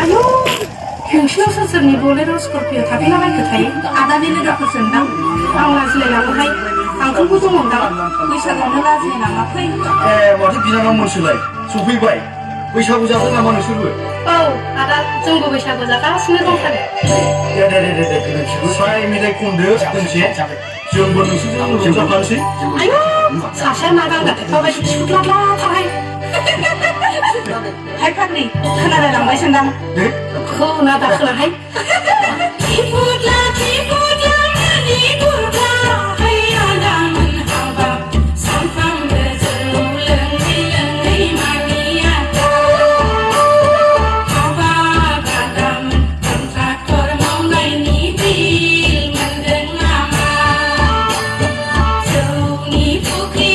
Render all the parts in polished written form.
आयौ नोंसिनाव सोर सोरनि बलेर' स्करपिय' थाफैलाबायखोथाय आदानिनो दाखुरसोनदां आं लाजिलायलाङोहाय आंखौबो दङदां बैसागुआवनो लाजिलायलाङा फै माथो बिनानाव मोनसोलाय सफैबाय बैसागु जादों नामा नोंसोरबो औ आदा जोंबो बैसागु जागासिनो दंथारो दे साय मेथाइ खनदो दोंसे जोंबो नोंसोरजों रंजाफानोसै आयौ सासेया नागांगाथाय बायदि थिफुथलाथारहाय हाय फाग्लि खोनालायलांबायसोनदां खोना दाखोलाहाय थिफुथला थिफुथला मानि गुरखा हैया दामोन हाबाब सानफ्रामबो जौ लोङै लोङै मानिया हाबाब आदामोन कन्ट्राक्टर मावनायनि बिल मोनदों नामा जौनि फुख्रि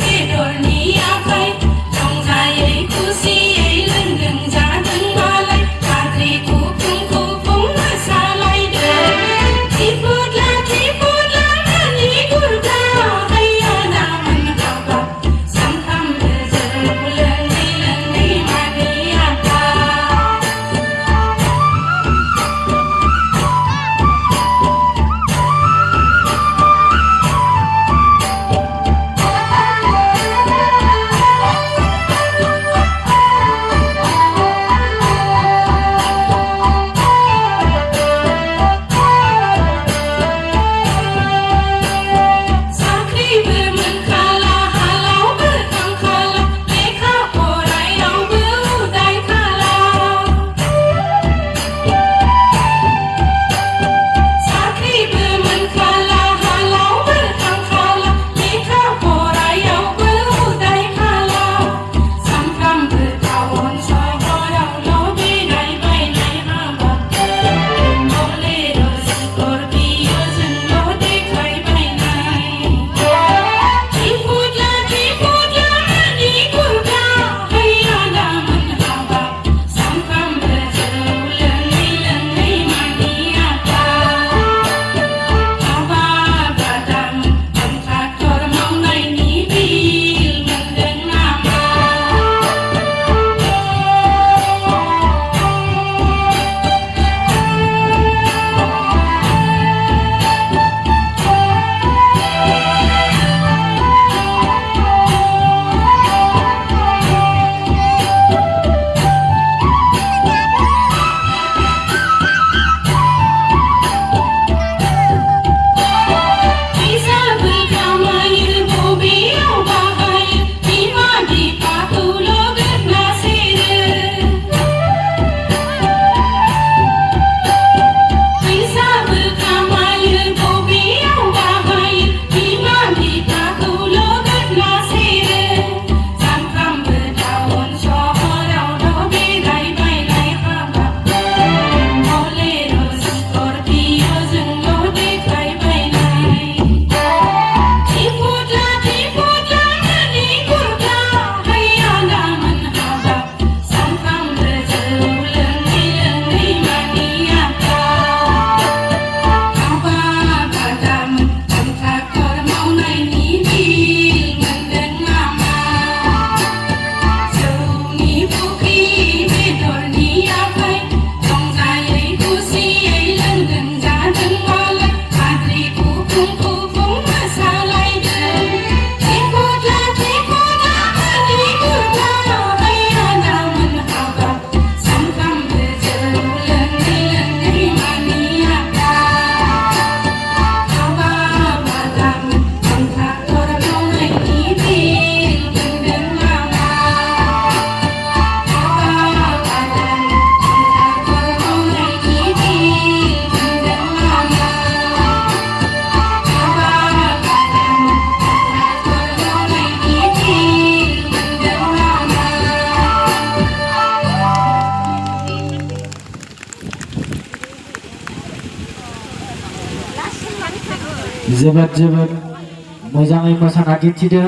बेदरनि आखाय रंजायै खुसियै लोंदों जादों मालाय गाज्रि खुफुं खुफुं मोसालायदों थिफुथला थिफुथला मानि गुरखा हैया दामोन हाबाब सानफ्रामबो जौ लोङै लोङै मानिया साख्रिबो मोनखाला हालावबो थांखाला लेखा फरायावबो उदायखाला साख्रिबो मोनखाला हालावबो थांखाला लेखा फरायावबो उदायखाला सानफ्रामबो टाउन सहरावल' बेरायबायनाय हाबाब बलेर' स्करपिय'जोंल' देखायबायनाय थिफुथला थिफुथला मानि गुरखा हैया दामोन हाबाब सानफ्रामबो जौ लोङै लोङै मानिया हाबाब आदामोन कन्ट्राक्टर मावनायनि बिल मोनदों नामा फैसाबो खामायो बबेयाव बाहायो बिमा बिफाखौल' गोदना सेरो फैसाबो खामायो बबेयाव बाहायो बिमा बिफाखौल' गोदना सेरो सानफ्रामबो टाउन सहरावल' बेरायबायनाय हाबाब बलेर' स्करपिय'जोंल' देखायबायनाय थिफुथला थिफुथला मानि गुरखा हैया दामोन हाबाब सानफ्रामबो जौ लोङै लोङै मानिया हाबाब आदामोन कन्ट्राक्टर मावनायनि बिल मोनदों नामा जौनि फुख्रि बेदरनि आखाय रंजायै खुसियै लोंदों जादों मालाय गाज्रि खुफुं खुफुं मोसालायदों थिफुथला थिफुथला मानि गुरखा हैया दामोन हाबाब सानफ्रामबो जौ लोङै लोङै मानिया हाबाब आदामोन कन्ट्राक्टर मावनायनि बिल मोनदों नामा हाबाब आदामोन कन्ट्राक्टर मावनायनि बिल मोनदों नामा हाबाब आदामोन कन्ट्राक्टर मावनायनि बिल मोनदों नामा जोबोद मोजाङै मोसाना दिन्थिदों